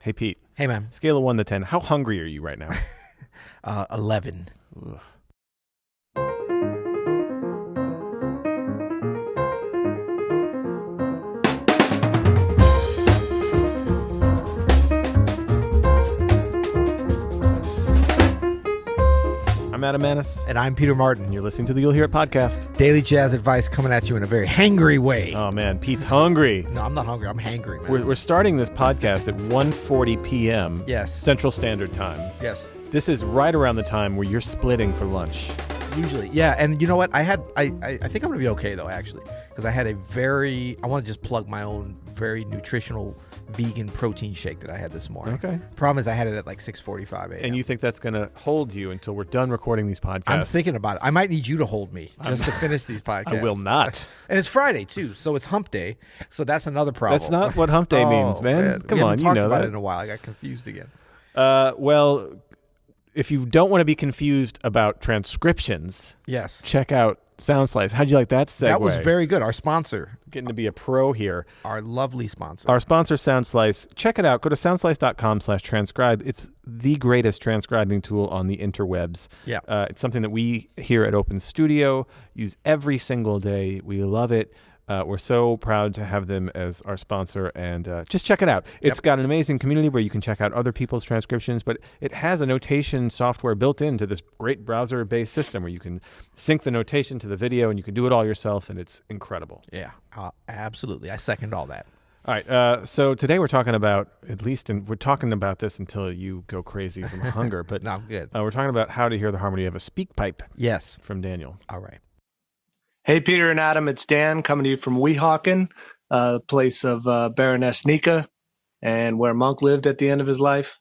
Hey, Pete. Hey, man. Scale of 1 to 10. How hungry are you right now? 11. Ugh. I'm Adam Maness. And I'm Peter Martin. And you're listening to the You'll Hear It podcast. Daily jazz advice coming at you in a very hangry way. Oh, man. Pete's hungry. No, I'm not hungry. I'm hangry, man. We're starting this podcast at 1:40 p.m. Yes. Central Standard Time. Yes. This is right around the time where you're splitting for lunch. Usually. Yeah, and you know what? I think I'm going to be okay, though, actually. Because I want to just plug my own very nutritional vegan protein shake that I had this morning. Okay. Problem is I had it at like 6:45 a.m. And you think that's going to hold you until we're done recording these podcasts? I'm thinking about it. I might need you to hold me just to finish these podcasts. I will not. And it's Friday, too, so it's hump day. So that's another problem. That's not what hump day means, man. Come on, you know that. We haven't talked about it in a while. I got confused again. Well, if you don't want to be confused about transcriptions, yes, check out SoundSlice. How'd you like that segue? That was very good. Our sponsor. Getting to be a pro here. Our lovely sponsor. Our sponsor, SoundSlice. Check it out. Go to soundslice.com/transcribe. It's the greatest transcribing tool on the interwebs. Yeah. It's something that we here at Open Studio use every single day. We love it. We're so proud to have them as our sponsor, and just check it out. It's got an amazing community where you can check out other people's transcriptions, but it has a notation software built into this great browser-based system where you can sync the notation to the video, and you can do it all yourself, and it's incredible. Yeah, absolutely. I second all that. All right, so today we're talking about, we're talking about this until you go crazy from hunger, but no, I'm good. We're talking about how to hear the harmony of a speak pipe. Yes. From Daniel. All right. Hey, Peter and Adam, it's Dan coming to you from Weehawken, place of Baroness Nika, and where Monk lived at the end of his life.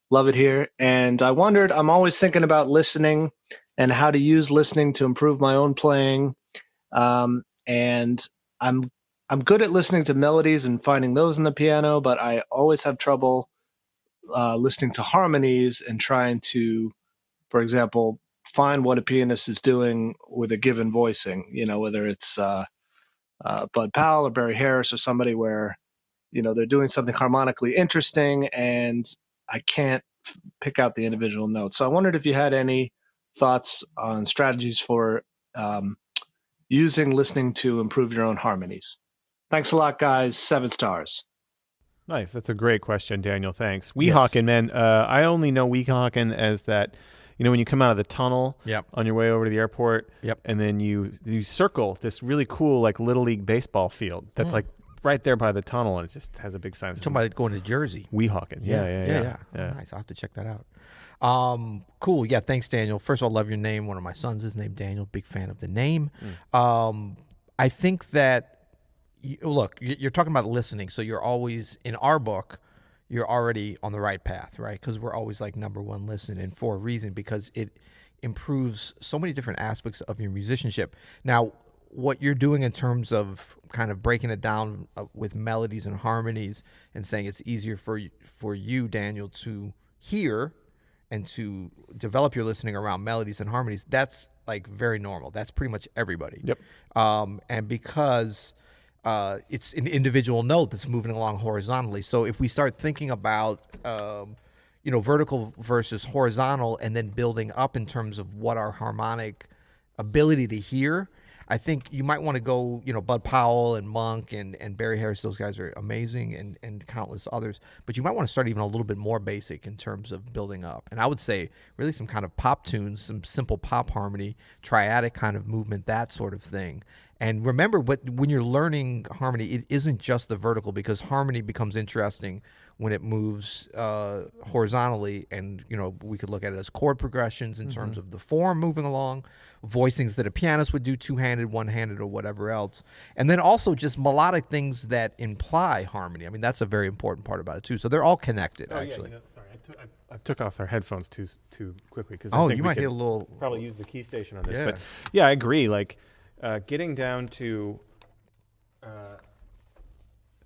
Love it here. And I wondered, I'm always thinking about listening and how to use listening to improve my own playing. And I'm good at listening to melodies and finding those in the piano, but I always have trouble listening to harmonies and trying to, for example, find what a pianist is doing with a given voicing, whether it's Bud Powell or Barry Harris or somebody where, they're doing something harmonically interesting and I can't pick out the individual notes. So I wondered if you had any thoughts on strategies for using listening to improve your own harmonies. Thanks a lot, guys. 7 stars. Nice. That's a great question, Daniel. Thanks. Weehawken, man. I only know Weehawken as that. When you come out of the tunnel on your way over to the airport, and then you circle this really cool like Little League baseball field that's like right there by the tunnel, and it just has a big sign. You're talking about going to Jersey. Weehawken. Yeah. Nice. I'll have to check that out. Cool. Yeah, thanks, Daniel. First of all, love your name. One of my sons is named Daniel. Big fan of the name. I think that, look, you're talking about listening, so you're always, in our book, you're already on the right path, right? Because we're always like number one listen, and for a reason, because it improves so many different aspects of your musicianship. Now, what you're doing in terms of kind of breaking it down with melodies and harmonies and saying it's easier for you, Daniel, to hear and to develop your listening around melodies and harmonies, that's like very normal. That's pretty much everybody. Yep. And because it's an individual note that's moving along horizontally. So if we start thinking about, vertical versus horizontal and then building up in terms of what our harmonic ability to hear, I think you might want to go, Bud Powell and Monk and Barry Harris, those guys are amazing, and countless others. But you might want to start even a little bit more basic in terms of building up. And I would say really some kind of pop tunes, some simple pop harmony, triadic kind of movement, that sort of thing. And remember, when you're learning harmony, it isn't just the vertical, because harmony becomes interesting when it moves horizontally. And, we could look at it as chord progressions in terms of the form moving along, voicings that a pianist would do two-handed, one-handed, or whatever else. And then also just melodic things that imply harmony. I mean, that's a very important part about it, too. So they're all connected, actually. Yeah, sorry. I took off our headphones too quickly. Cause you might hit a little... Probably use the key station on this. Yeah. But yeah, I agree. Like, getting down to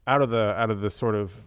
out of the sort of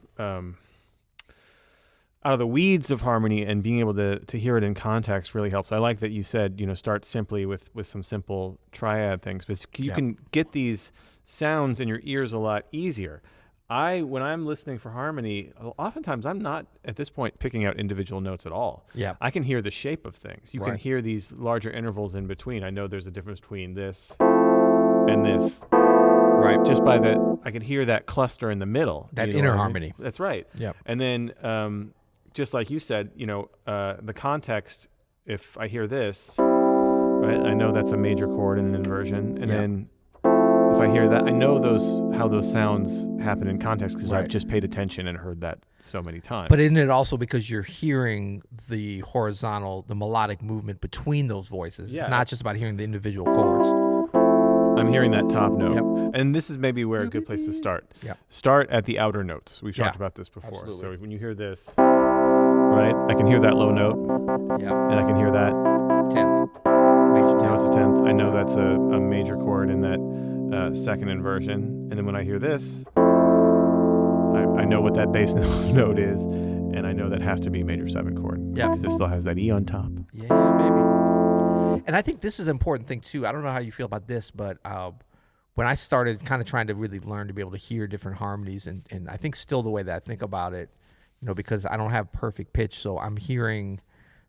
out of the weeds of harmony and being able to hear it in context really helps. I like that you said, start simply with some simple triad things, but you can get these sounds in your ears a lot easier. when I'm listening for harmony, oftentimes I'm not at this point picking out individual notes at all. Yeah. I can hear the shape of things. You can Right. hear these larger intervals in between. I know there's a difference between this and this. Right. Just by I can hear that cluster in the middle. That You know inner what I mean? harmony. That's right. Yeah. And then, just like you said, the context, if I hear this, right, I know that's a major chord in an inversion. And Yeah. then if I hear that, I know how those sounds happen in context because I've Right. just paid attention and heard that so many times. But isn't it also because you're hearing the horizontal, the melodic movement between those voices? Yeah. It's not just about hearing the individual chords. I'm hearing that top note. Yep. And this is maybe where a good place to start. Yep. Start at the outer notes. We've talked Yeah. about this before. Absolutely. So when you hear this, right, I can hear that low note Yeah. and I can hear that. 10th. Major Now 10th. it's a 10th. I know that's a major chord in that second inversion. And then when I hear this, I know what that bass note is, and I know that has to be a major 7 chord. Yeah. Because it still has that E on top. Yeah, maybe. And I think this is an important thing too. I don't know how you feel about this, but when I started kind of trying to really learn to be able to hear different harmonies, and I think still the way that I think about it, because I don't have perfect pitch, so I'm hearing,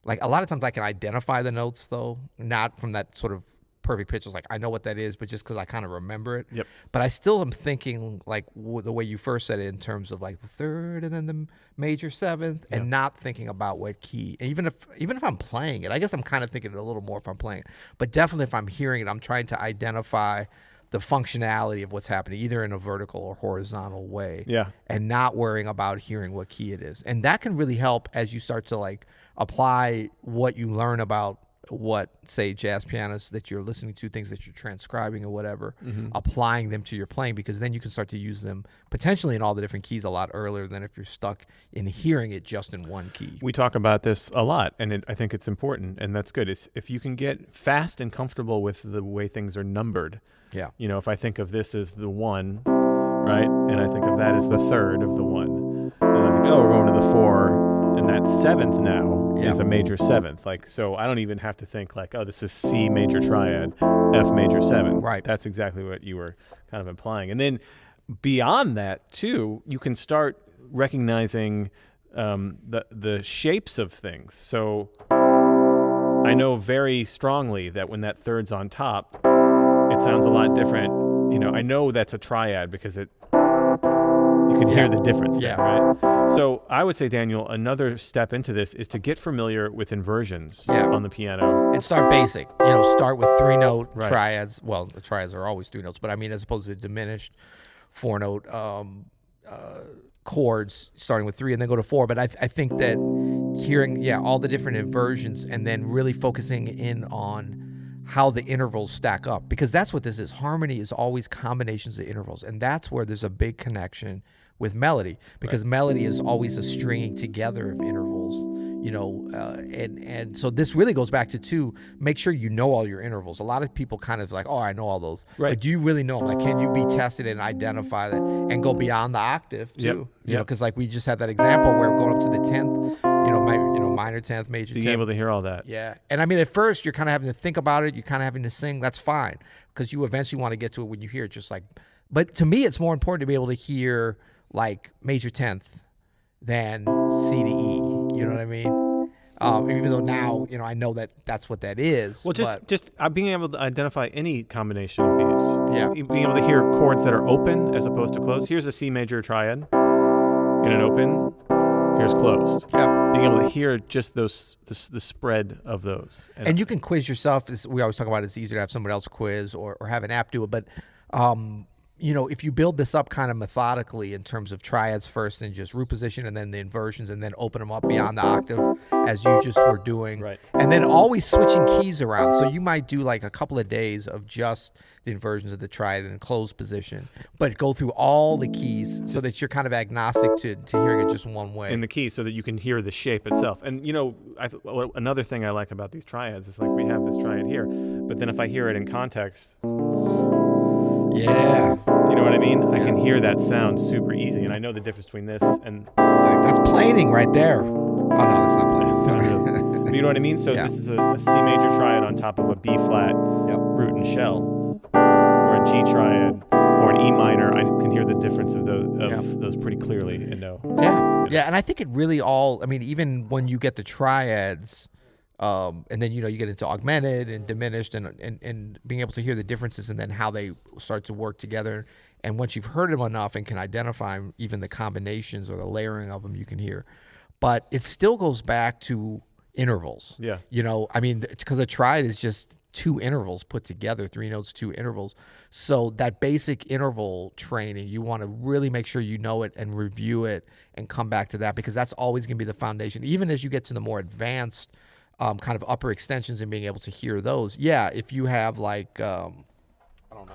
like a lot of times I can identify the notes though, not from that sort of perfect pitch. It's like I know what that is, but just because I kind of remember it. Yep. But I still am thinking like the way you first said it in terms of like the third and then the major 7th, and not thinking about what key. And even if I'm playing it, I guess I'm kind of thinking it a little more if I'm playing it. But definitely if I'm hearing it, I'm trying to identify the functionality of what's happening, either in a vertical or horizontal way. Yeah. And not worrying about hearing what key it is. And that can really help as you start to like apply what you learn about what, say, jazz pianists that you're listening to, things that you're transcribing or whatever, applying them to your playing, because then you can start to use them potentially in all the different keys a lot earlier than if you're stuck in hearing it just in one key. We talk about this a lot, and I think it's important, and that's good. It's if you can get fast and comfortable with the way things are numbered. Yeah. If I think of this as the 1, right, and I think of that as the 3rd of the 1, and I think, we're going to the 4, and that 7th now is a major 7th. Like, so I don't even have to think like, this is C major triad, F major 7. Right. That's exactly what you were kind of implying. And then beyond that, too, you can start recognizing the shapes of things. So I know very strongly that when that 3rd's on top, it sounds a lot different. I know that's a triad because you could hear the difference there, right? So I would say, Daniel, another step into this is to get familiar with inversions on the piano. And start basic. Start with 3-note Right. triads. Well, the triads are always 3 notes, but I mean, as opposed to diminished 4-note chords, starting with 3 and then go to 4. But I think that hearing, all the different inversions and then really focusing in on how the intervals stack up, because that's what this is. Harmony is always combinations of intervals, and that's where there's a big connection with melody, because melody is always a stringing together of intervals, and so this really goes back to make sure you know all your intervals. A lot of people kind of like, I know all those, right? But do you really know them? Like, can you be tested and identify that and go beyond the octave too? Because like we just had that example where we're going up to the 10th, minor 10th, major 10th. Being able to hear all that. Yeah. And I mean, at first you're kind of having to think about it. You're kind of having to sing. That's fine, because you eventually want to get to it when you hear it. Just like, but to me, it's more important to be able to hear like major 10th than C to E. You know what I mean? Even though now, I know that that's what that is. Well, just being able to identify any combination of these. Yeah. Being able to hear chords that are open as opposed to closed. Here's a C major triad in an open. Here's closed. Yeah. Being able to hear just the spread of those. And you can quiz yourself. We always talk about it's easier to have someone else quiz or have an app do it. But, if you build this up kind of methodically in terms of triads first and just root position and then the inversions and then open them up beyond the octave as you just were doing. Right. And then always switching keys around. So you might do like a couple of days of just the inversions of the triad in closed position, but go through all the keys so that you're kind of agnostic to hearing it just one way. In the key so that you can hear the shape itself. And, another thing I like about these triads is like we have this triad here, but then if I hear it in context, yeah. you know what I mean? I can hear that sound super easy, and I know the difference between this and... That's planing right there. Oh, no, that's not planing. But you know what I mean? So this is a C major triad on top of a B flat root and shell, or a G triad, or an E minor, I can hear the difference of those pretty clearly and know. Yeah, and I think it really all. I mean, even when you get the triads, and then you get into augmented and diminished, and being able to hear the differences, and then how they start to work together. And once you've heard them enough and can identify even the combinations or the layering of them, you can hear. But it still goes back to intervals. Yeah. I mean, because a triad is just 2 intervals put together, 3 notes, 2 intervals. So that basic interval training, you want to really make sure you know it and review it and come back to that, because that's always going to be the foundation. Even as you get to the more advanced kind of upper extensions and being able to hear those. Yeah, if you have like, I don't know.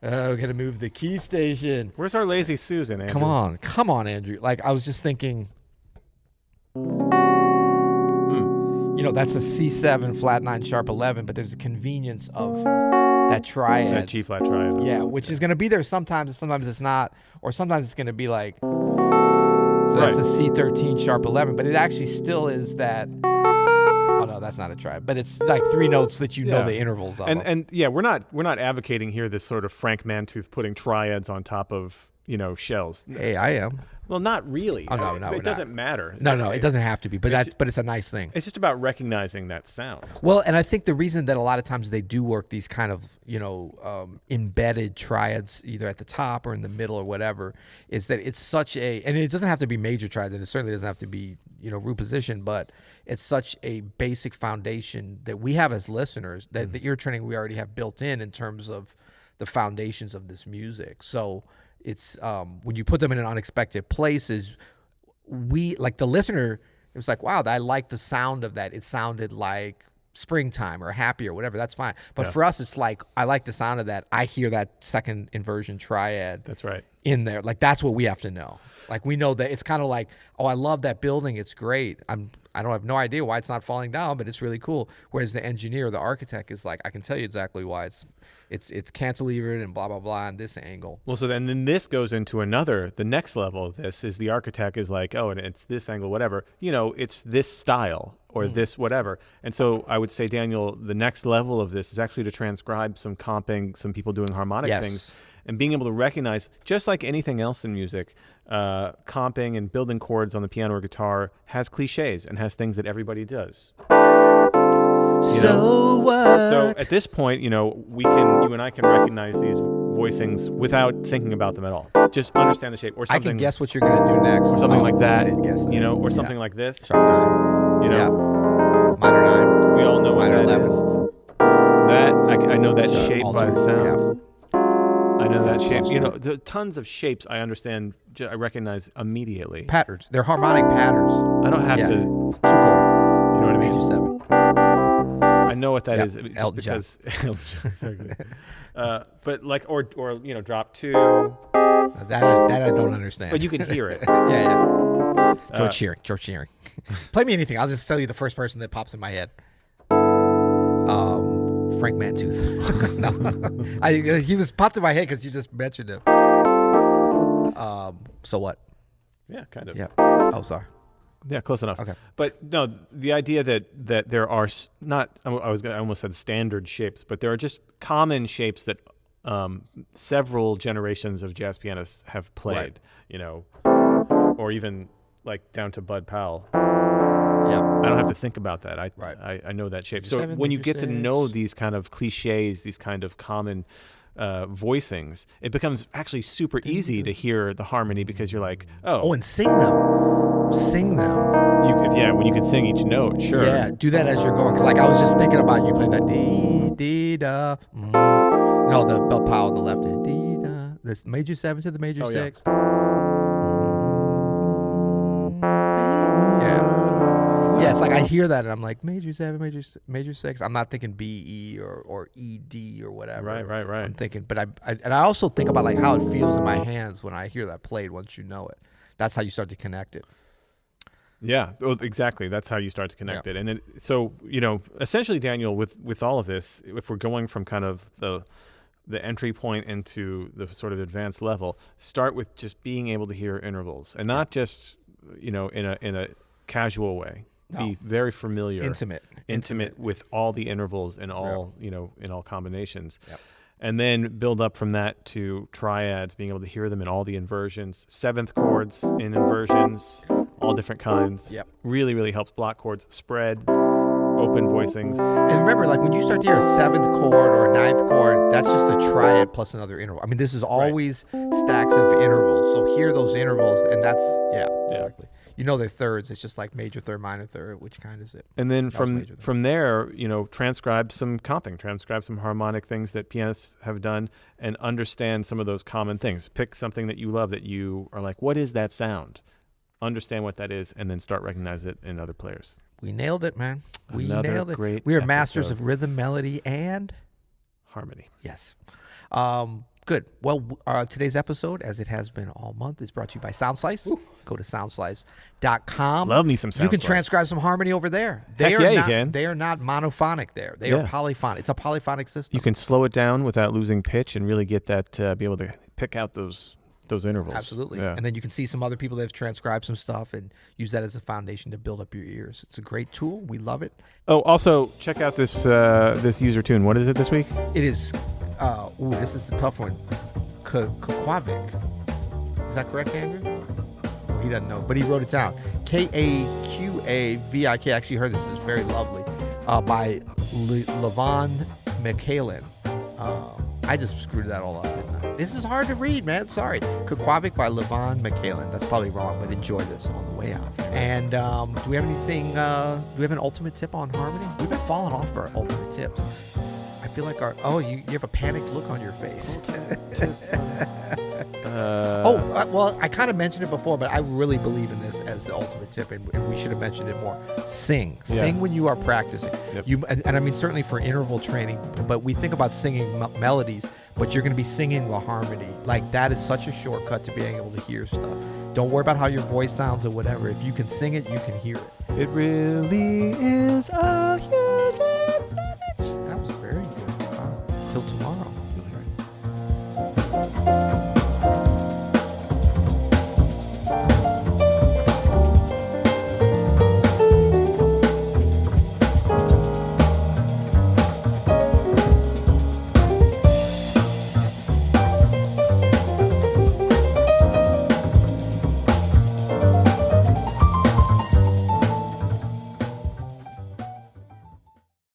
We're going to move the key station. Where's our lazy Susan, Andrew? Come on, Andrew. Like, I was just thinking, that's a C7 flat 9 sharp 11, but there's a convenience of that triad. That G flat triad. Yeah, which is going to be there sometimes, and sometimes it's not, or sometimes it's going to be like, so that's a C13 sharp 11, but it actually still is that. Oh no, that's not a triad, but it's like 3 notes that know the intervals of. And yeah, we're not advocating here this sort of Frank Mantooth putting triads on top of shells. Hey, I am. Well, not really. Oh no, it doesn't matter. No, it doesn't have to be, but it's a nice thing. It's just about recognizing that sound. Well, and I think the reason that a lot of times they do work these kind of embedded triads either at the top or in the middle or whatever is that it's such and it doesn't have to be major triads, and it certainly doesn't have to be root position, but it's such a basic foundation that we have as listeners that the ear training we already have built in terms of the foundations of this music. So it's when you put them in unexpected places, we like the listener. It was like, wow, I like the sound of that. It sounded like springtime or happy or whatever. That's fine. But for us, it's like I like the sound of that. I hear that second inversion triad. That's right. In there, like that's what we have to know. Like we know that it's kind of like, oh, I love that building. It's great. I don't have no idea why it's not falling down, but it's really cool. Whereas the engineer, the architect, is like, I can tell you exactly why it's cantilevered and blah blah blah on this angle. Well, so then this goes into the next level of this is the architect is like, oh, and it's this angle, whatever. It's this style or this whatever. And so I would say, Daniel, the next level of this is actually to transcribe some comping, some people doing harmonic things. And being able to recognize, just like anything else in music, comping and building chords on the piano or guitar has cliches and has things that everybody does. So what? So at this point, you and I can recognize these voicings without thinking about them at all. Just understand the shape or something. I can guess what you're going to do next. Or something like that. I didn't guess that. Or something like this. Sharp 9. Yeah. Minor 9. We all know what minor that 11. is. I know that shape by the sound. Yeah. I know that shape. The tons of shapes I understand. I recognize immediately. Patterns. They're harmonic patterns. I don't have to. 2 chord. You know what I mean? Major 7. I know what that is. Just Elton because. Exactly. But like, or drop 2. That I don't understand. But you can hear it. Yeah. George Shearing. Play me anything. I'll just tell you the first person that pops in my head. Frank Mantooth. No, he was popped in my head because you just mentioned him. So what? Yeah, kind of. Yeah. Oh, sorry. Yeah, close enough. Okay. But no, the idea that there are not, I almost said standard shapes, but there are just common shapes that several generations of jazz pianists have played, or even like down to Bud Powell. Yep. I don't have to think about that. I know that shape. Major So 7, when you major get to 6. know these kind of cliches, these kind of common voicings, it becomes actually super easy to hear the harmony because you're like, Oh, and sing them. Sing them. When you can sing each note, sure. Yeah, do that as you're going. Because like I was just thinking about you playing that dee dee da. No, the Bud Powell on the left hand. Dee da. This major 7 to the major 6. Yeah, it's like I hear that and I'm like major 7, major 6. I'm not thinking B, E or E, D or whatever. Right. I'm thinking, but I also think about like how it feels in my hands when I hear that played. Once you know it, that's how you start to connect it. Yeah, well, exactly. That's how you start to connect it. And so essentially, Daniel, with all of this, if we're going from kind of the entry point into the sort of advanced level, start with just being able to hear intervals and not just in a casual way. No. Be very familiar, intimate with all the intervals and all in all combinations. Yep. and then build up from that to triads, being able to hear them in all the inversions, seventh chords in inversions, all different kinds. Yep. Really, really helps block chords spread, open voicings. And remember, like when you start to hear a seventh chord or a ninth chord, that's just a triad plus another interval. I mean, this is always stacks of intervals. So hear those intervals, and that's exactly. You know they're thirds. It's just like major third, minor third. Which kind is it? And then from there, transcribe some comping, transcribe some harmonic things that pianists have done, and understand some of those common things. Pick something that you love that you are like, what is that sound? Understand what that is, and then start recognizing it in other players. We nailed it, man. We Another nailed it. great We are episode. masters of rhythm, melody, and Harmony. yes. Good. Well, today's episode, as it has been all month, is brought to you by SoundSlice. Ooh. Go to soundslice.com. Love me some SoundSlice. You can transcribe some harmony over there. Heck yeah, you can. They are not monophonic there. They are polyphonic. It's a polyphonic system. You can slow it down without losing pitch and really get that, be able to pick out those intervals. Absolutely. Yeah. And then you can see some other people that have transcribed some stuff and use that as a foundation to build up your ears. It's a great tool. We love it. Oh, also, check out this user tune. What is it this week? It is, this is the tough one. Kaquavik. Is that correct, Andrew? He doesn't know, but he wrote it down. Kaqavik. I actually heard this. It's very lovely. By Levon McKalen. I just screwed that all up, didn't I? This is hard to read, man. Sorry. Kaquavik by Levon McKalen. That's probably wrong, but enjoy this on the way out. And do we have anything? Do we have an ultimate tip on harmony? We've been falling off our ultimate tips. I feel like you have a panicked look on your face. Well, I kind of mentioned it before, but I really believe in this as the ultimate tip, and we should have mentioned it more. Sing when you are practicing. Yep. And I mean certainly for interval training, but we think about singing melodies, but you're going to be singing the harmony. Like that is such a shortcut to being able to hear stuff. Don't worry about how your voice sounds or whatever. If you can sing it, you can hear it. It really is a huge advantage. That was very good. Till tomorrow. You'll hear it.